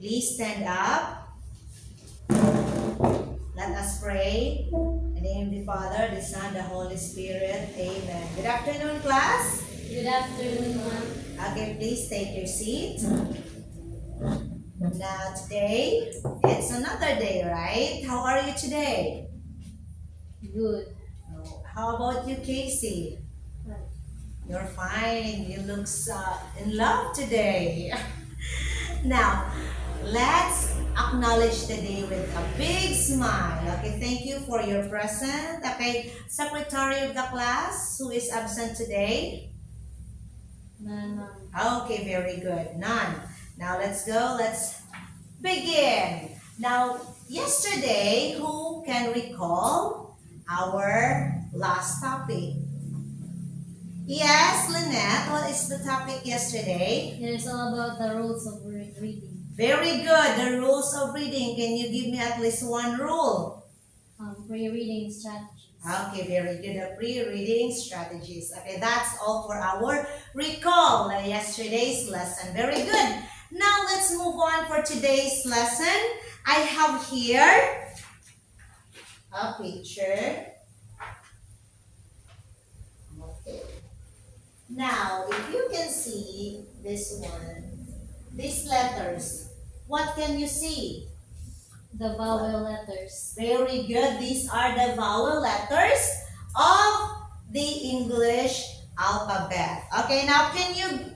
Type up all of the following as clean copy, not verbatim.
Please stand up. Let us pray. In the name of the Father, the Son, the Holy Spirit. Amen. Good afternoon, class. Good afternoon, ma'am. Okay, please take your seat. Now today, it's another day, right? How are you today? Good. How about you, Casey? You're fine. You look in love today. Now, let's acknowledge the day with a big smile. Okay, thank you for your present. Okay, secretary of the class, who is absent today? None, ma'am. Okay, very good. None. Now let's go. Let's begin. Now, yesterday, who can recall our last topic? Yes, Lynette, what is the topic yesterday? It is all about the rules of reading. Very good. The rules of reading. Can you give me at least one rule? Pre-reading strategies. Okay, very good. The pre-reading strategies. Okay, that's all for our recall yesterday's lesson. Very good. Now let's move on for today's lesson. I have here a picture. Okay. Now, if you can see this one, these letters, what can you see? The vowel letters. Very good. These are the vowel letters of the English alphabet. Okay, now can you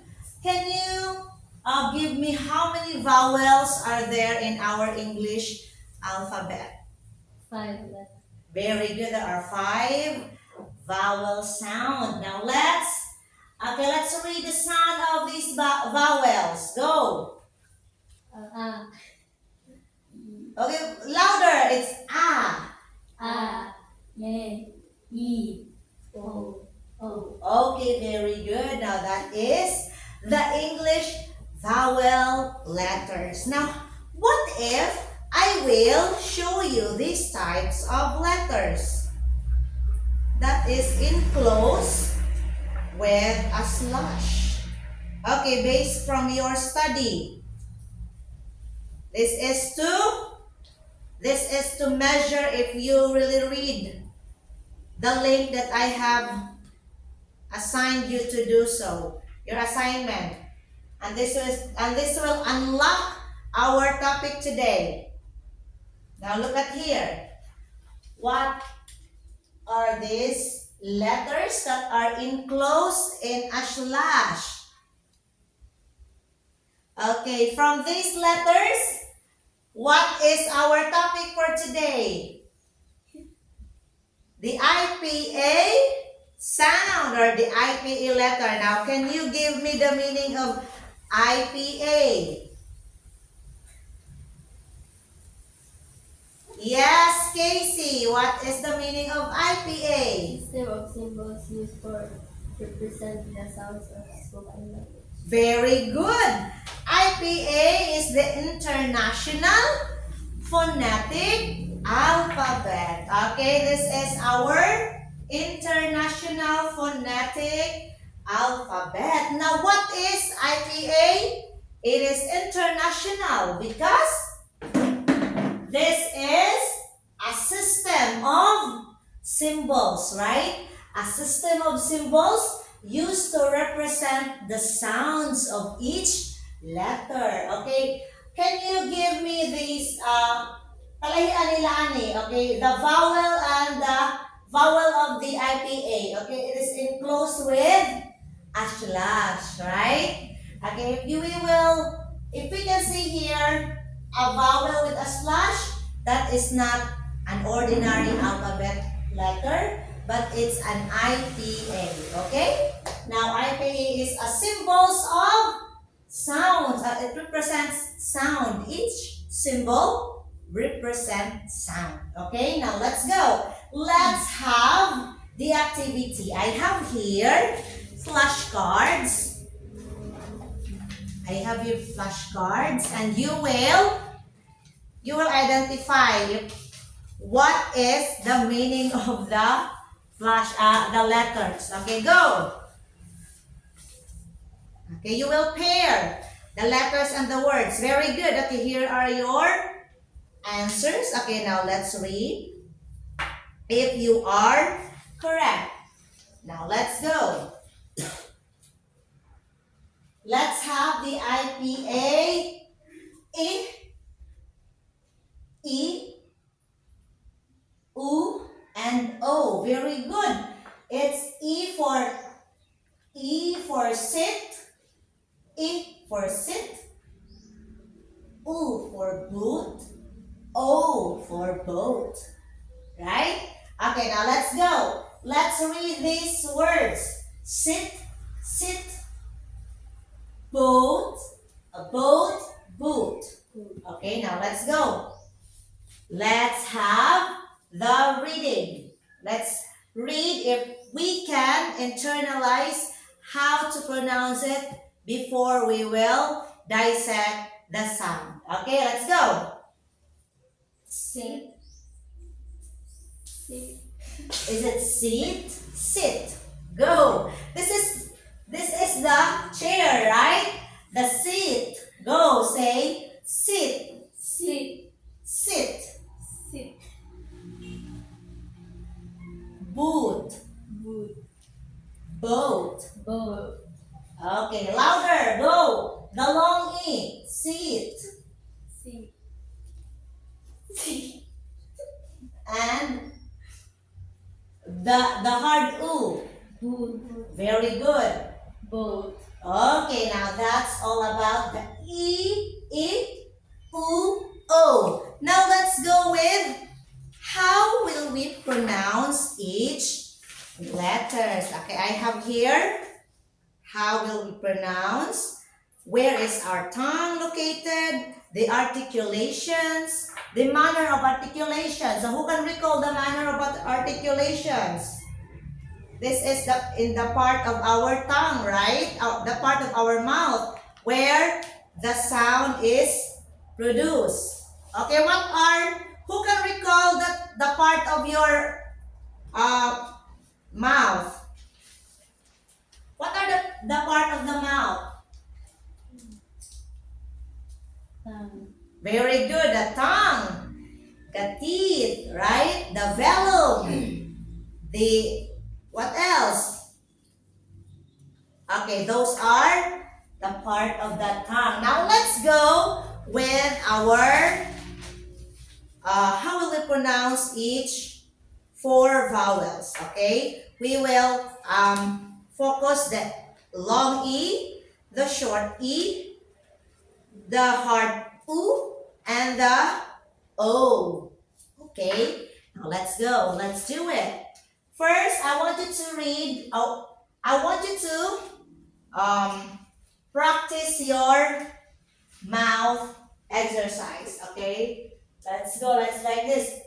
give me how many vowels are there in our English alphabet? 5 letters. Very good. There are 5 vowel sound. Now let's read the sound of these vowels. Go. Okay, louder. It's a. E, O, O. Okay, very good. Now that is the English vowel letters. Now, what if I will show you these types of letters that is enclosed with a slash? Okay, based from your study. This is to measure if you really read the link that I have assigned you to do so, your assignment. And this will unlock our topic today. Now look at here. What are these letters that are enclosed in a slash? Okay, from these letters, what is our topic for today? The IPA sound or the IPA letter. Now, can you give me the meaning of IPA? Yes, Casey, what is the meaning of IPA? System of symbols used for representing the sounds of spoken language. Very good. IPA is the International Phonetic Alphabet. Okay, this is our International Phonetic Alphabet. Now, what is IPA? It is international because this is a system of symbols, right? A system of symbols used to represent the sounds of each letter. Okay, can you give me these talahian nila ani? Okay, the vowel and the vowel of the IPA. Okay, it is enclosed with a slash, right? Okay, if we can see here a vowel with a slash, that is not an ordinary alphabet letter, but it's an IPA. Okay? Now, IPA is a symbols of sounds. It represents sound. Each symbol represents sound. Okay? Now, let's go. Let's have the activity. I have here flashcards. I have your flashcards, and you will identify what is the meaning of the the letters. Okay, go. Okay, you will pair the letters and the words. Very good. Okay, here are your answers. Okay, now let's read if you are correct. Now let's go. Let's have the IPA. I, E, U, and O. Very good. It's E for sit, I for sit, U for boot, O for boat. Right? Okay, now let's go. Let's read these words. Sit, sit, boat, a boat, boot. Okay, now let's go. Let's have the reading. Let's read if we can internalize how to pronounce it before we will dissect the sound. Okay, let's go. Sit. Sit. Is it sit? Sit. Go. This is the chair, right? The seat. Go. Say sit. Sit. Sit. Sit. Boot. Boot. Boat. Boat. Okay, louder. Go. The long E. Seat. Sit. And the hard U. Boot. Very good. Boat. Okay, now that's all about the E, I, U, O. Now let's go with how will we pronounce each letters. Okay, I have here how will we pronounce. Where is our tongue located? The articulations, the manner of articulation. So who can recall the manner of articulations? This is in the part of our tongue, right? The part of our mouth where the sound is produced. Okay, who can recall the part of your mouth? What are the part of the mouth? Very good, the tongue, the teeth, right? The velum, what else? Okay, those are the part of the tongue. Now let's go with our, how will we pronounce each 4 vowels, okay? We will focus the long E, the short E, the hard U, and the O. Okay, now let's go. Let's do it. First, I want you to read. I want you to practice your mouth exercise. Okay, let's go. Let's like this.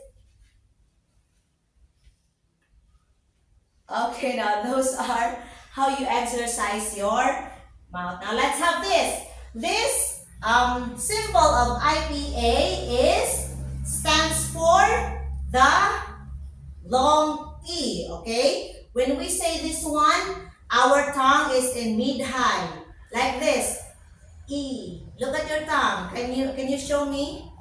Okay, now those are how you exercise your mouth. Now let's have this. This symbol of IPA stands for the long E, okay? When we say this one, our tongue is in mid-high, like this. E. Look at your tongue. Can you show me?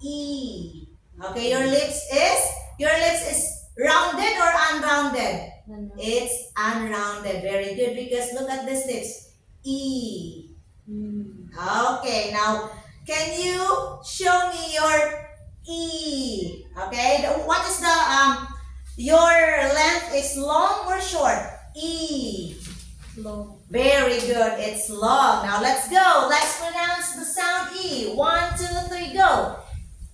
E. Okay, your lips is rounded or unrounded? It's unrounded. Very good, because look at this lips. E. Okay, now can you show me your E? Okay, what is the your length is long or short? E. Long. Very good, it's long. Now let's go. Let's pronounce the sound E. 1, 2, 3, go.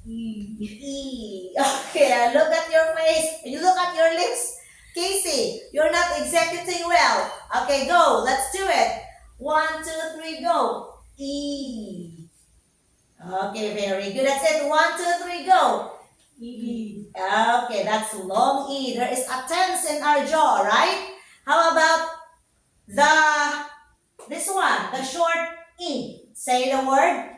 E. E. Okay, look at your face. You look at your lips. Casey, you're not executing well. Okay, go. Let's do it. 1, 2, 3, go. E. Okay, very good. That's it. 1, 2, 3, go. E. Okay, that's long E. There is a tense in our jaw, right? How about this one, the short E? Say the word.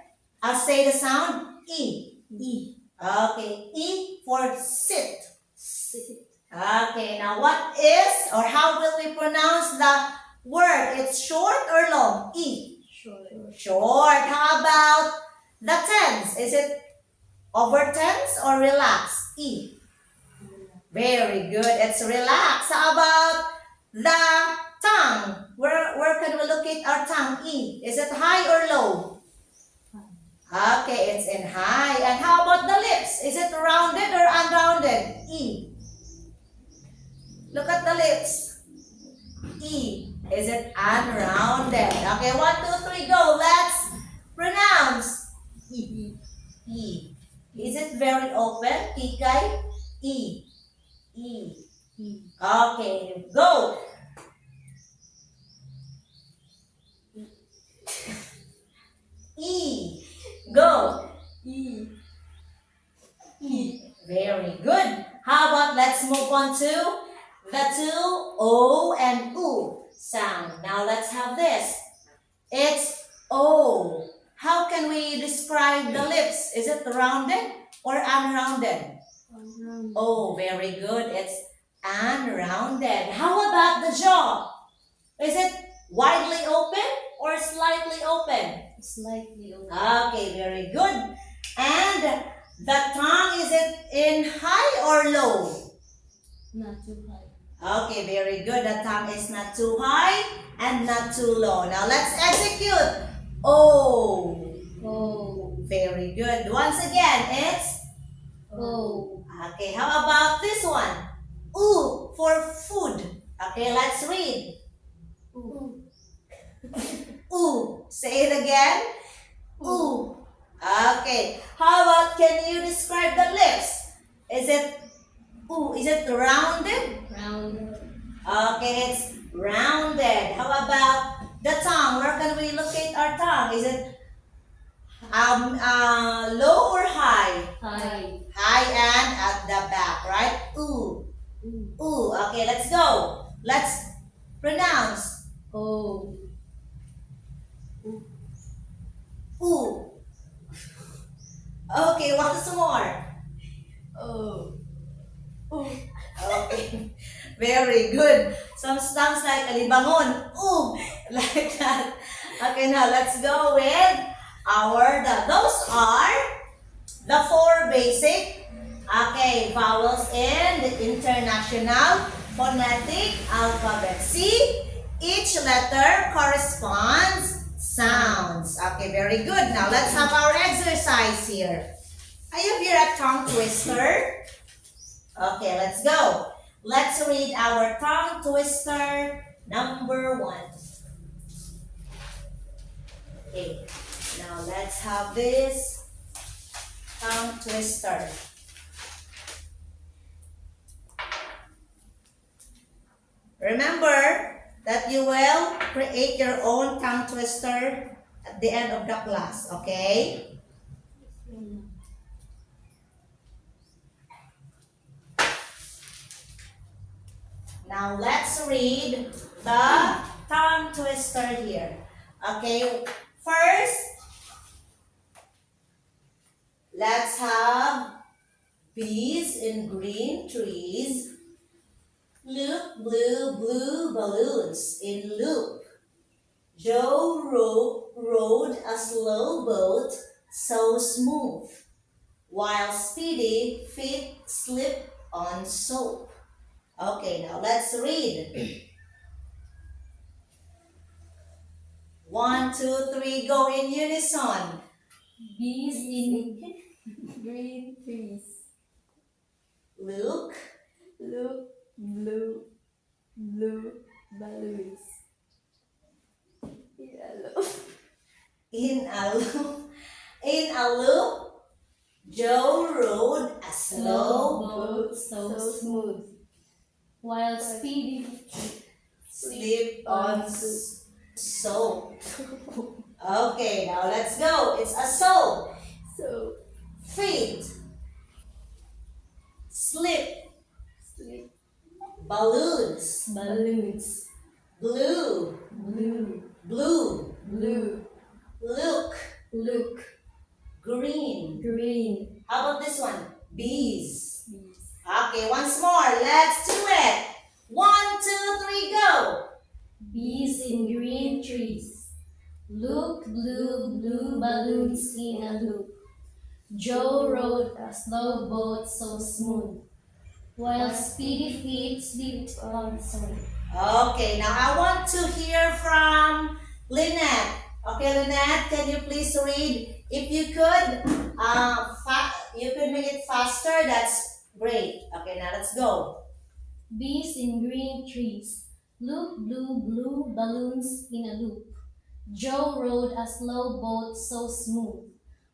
I'll say the sound. E. E. Okay, E for sit. Sit. Okay, now what is or how will we pronounce the word? It's short or long? E. Short. Short. How about the tense? Is it over tense or relaxed? E. Very good. It's relaxed. How about the tongue? Where can we locate our tongue? E. Is it high or low? Okay, it's in high. And how about the lips? Is it rounded or unrounded? E. Look at the lips. E. Is it unrounded? Okay, 1, 2, 3, go. Let's pronounce. E. E. Is it very open, Kikay? E. E. E. Okay, go. E. Go. E. E. Very good. How about let's move on to the two O and U sound. Now let's have this. It's O. How can we describe the lips? Is it rounded or unrounded? Unrounded. Oh, very good. It's unrounded. How about the jaw? Is it widely open or slightly open? Slightly open. Okay, very good. And the tongue, is it in high or low? Not too high. Okay, very good. The tongue is not too high and not too low. Now let's execute. O. O. Very good. Once again, it's O. okay. How about this one? U for food. Okay, let's read. U. U. Say it again. U. Okay. How about can you describe the lips? Is it Is it rounded? Rounded. Okay, it's rounded. How about the tongue? Where can we locate our tongue? Is it low or high? High. High and at the back, right? Ooh. U. Ooh. Okay, let's go. Let's pronounce. O. Ooh. Okay, what's more? O. Okay. Very good. Some sounds like alibangon. Ooh. Like that. Okay, now let's go with those are the 4 basic vowels in the International Phonetic Alphabet. See, each letter corresponds sounds. Okay, very good. Now let's have our exercise here. I have here a tongue twister. Okay, let's go. Let's read our tongue twister number 1. Okay, now let's have this tongue twister. Remember that you will create your own tongue twister at the end of the class, okay? Now let's read the tongue twister here. Okay, first, let's have bees in green trees. Look, blue, blue balloons in loop. Joe rode a slow boat so smooth, while Speedy feet slip on soap. Okay, now let's read. 1, 2, 3, go in unison. Bees in green trees. Look, Look, blue, blue balloons. Yellow. in a loop, Joe rode a slow boat so smooth, while Speedy slip on soap. Okay, now let's go. It's a soap. so Feet, slip, sleep. balloons, Balloons. blue, Blue, blue, blue. look, Look, green. green. How about this one? Bees. Bees. Okay, once more. Let's do it. 1, 2, 3, go. Bees in green trees. Look, blue, blue balloons in a loop. Joe rode a slow boat so smooth, while speedy feet slipped on sand. Okay, now I want to hear from Lynette. Okay, Lynette, can you please read? If you could, you could make it faster. That's great. Okay, now let's go. Bees in green trees. Look, blue, blue balloons in a loop. Joe rode a slow boat so smooth,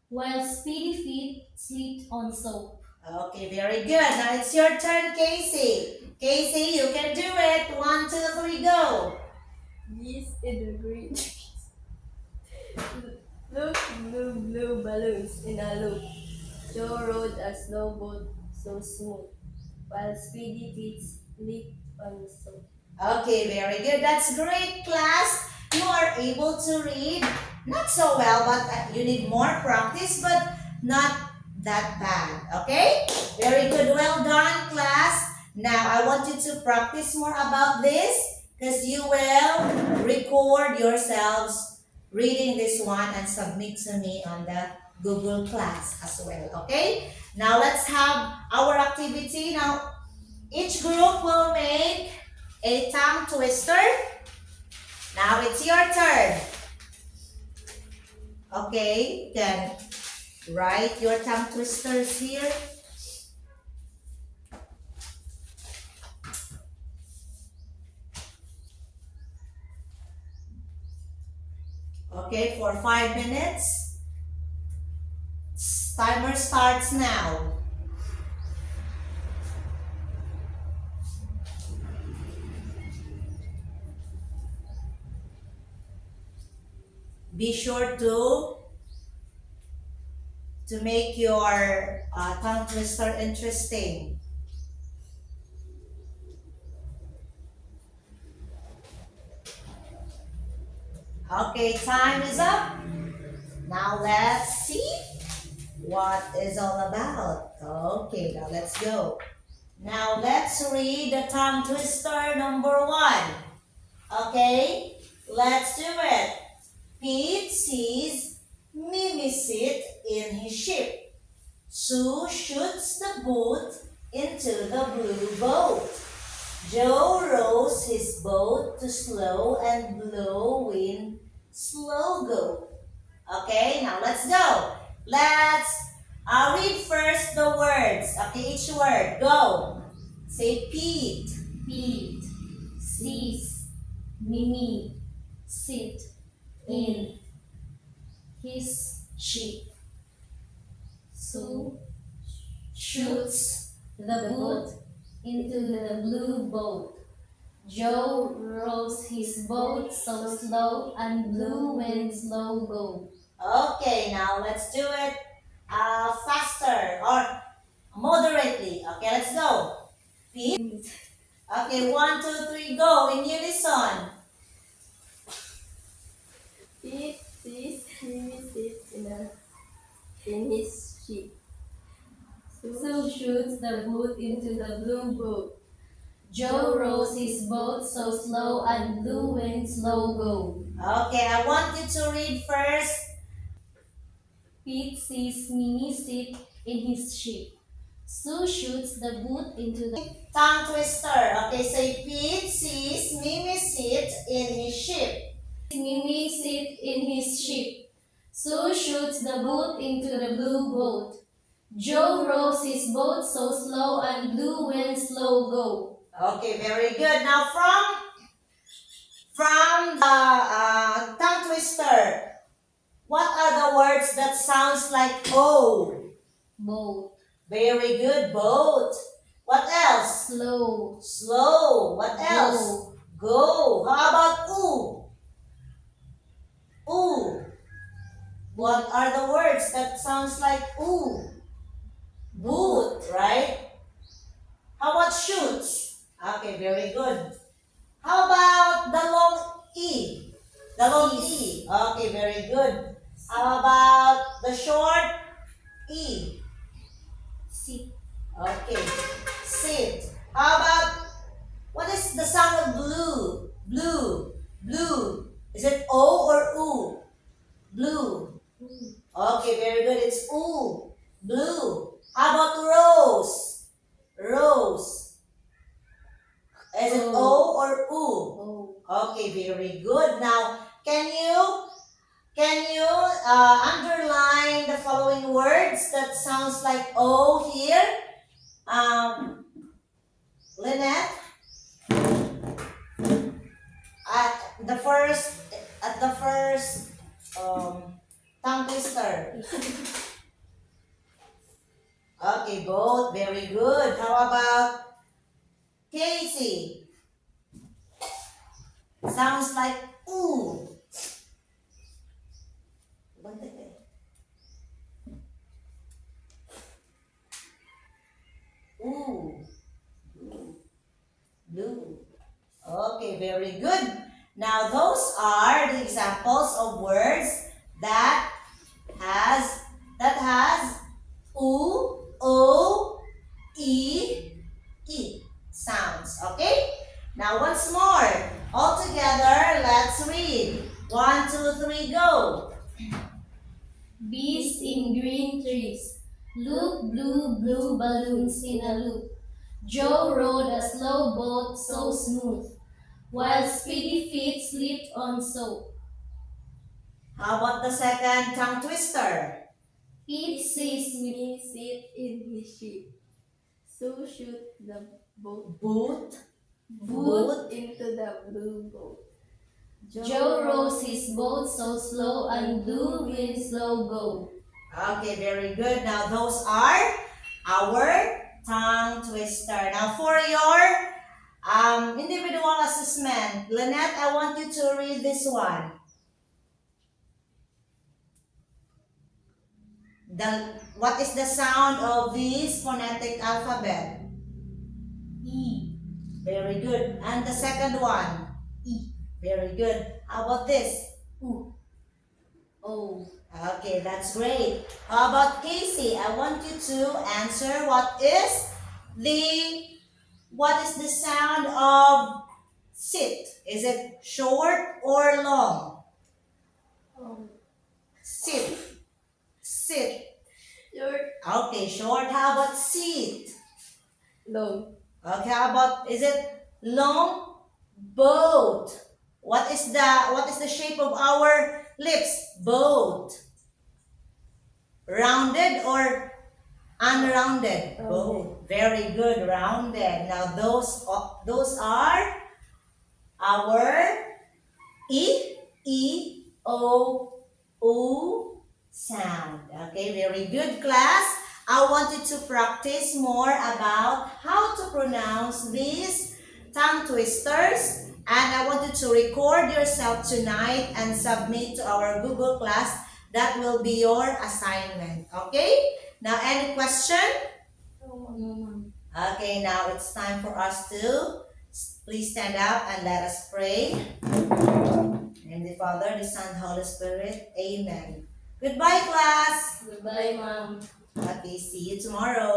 while speedy feet slipped on soap. Okay, very good. Now it's your turn, Casey. Casey, you can do it. 1, 2, 3, go. Geese in the green trees. Look, blue, blue balloons in a loop. Joe rode a slow boat so smooth, while speedy feet slipped on the soap. Okay, very good. That's great, class. You are able to read. Not so well, but you need more practice, but not that bad. Okay? Very good. Well done, class. Now, I want you to practice more about this because you will record yourselves reading this one and submit to me on the Google Class as well. Okay? Now, let's have our activity. Now, each group will make a tongue twister. Now it's your turn. Okay, then write your tongue twisters here. Okay, for 5 minutes. Timer starts now. Be sure to make your tongue twister interesting. Okay, time is up. Now let's see what is all about. Okay, now let's go. Now let's read the tongue twister number 1. Okay, let's do it. Pete sees Mimi sit in his ship. Sue shoots the boat into the blue boat. Joe rows his boat to slow and blow wind, slow go. Okay, now let's go. Let's read first the words. Okay, each word. Go. Say Pete. Pete sees Mimi sit in his ship. Sue shoots the boat into the blue boat. Joe rows his boat so slow and blue wind slow go. Okay, now let's do it faster or moderately. Okay, let's go. Pete. Okay, 1, 2, 3, go in unison. Pete sees Mimi sit in his ship. Sue shoots the boat into the blue boat. Joe rows his boat so slow and blue wind slow go. Okay, I want you to read first. Pete sees Mimi sit in his ship. Sue shoots the boat into the Tongue twister. Okay, say Pete sees Mimi sit in his ship. Mimi sit in his ship. Sue shoots the boat into the blue boat. Joe rows his boat so slow and blue wind slow go. Okay, very good. Now from the tongue twister, what are the words that sounds like O? Boat. Very good. Boat. What else? Slow. Slow. What else? Go. How about oo? Oo. What are the words that sounds like oo? Boot, right? How about shoots? Okay, very good. How about the long E? The long E. Okay, very good. How about the short E? Sit. Okay, sit. How about, what is the sound of blue? Blue, blue. Is it O or U? Blue. Okay, very good. It's oo. Blue. How about rose? Rose. Is it O or oo? Okay, very good. Now, can you underline the following words that sounds like O here? Lynette, at the first tongue twister. Okay, both. Very good. How about Casey? Sounds like ooh. Ooh. Blue. Okay, very good. Now those are the examples of words that has oo, o, e sounds. Okay? Now once more. All together, let's read. 1, 2, 3, go. Bees in green trees. Look, blue, blue balloons in a loop. Joe rode a slow boat so smooth, while speedy feet slipped on soap. How about the second tongue twister? Pete sees me sit in his ship. So shoot the boat Boot. into the blue boat. Joe rows his boat so slow and blue wind slow go. Okay, very good. Now those are our tongue twister. Now for your individual assessment, Lynette, I want you to read this one. What is the sound of this phonetic alphabet? E. Very good. And the second one? E. Very good. How about this? U. O. Okay, that's great. How about Casey? I want you to answer what is the sound of sit? Is it short or long? O. Sit. Sit. Short. Okay, short. How about sit? Long. Okay, how about, is it long? Boat. What is the shape of our lips? Boat. Rounded or unrounded? Rounded. Both. Very good. Rounded. Now those are our E, O, U sound. Okay, very good, class. I want you to practice more about how to pronounce these tongue twisters, and I want you to record yourself tonight and submit to our Google class. That will be your assignment. Okay? Now, any question? Okay, now it's time for us to please stand up and let us pray. In the Father, the Son, Holy Spirit. Amen. Goodbye, class. Goodbye, Mom. Okay, see you tomorrow.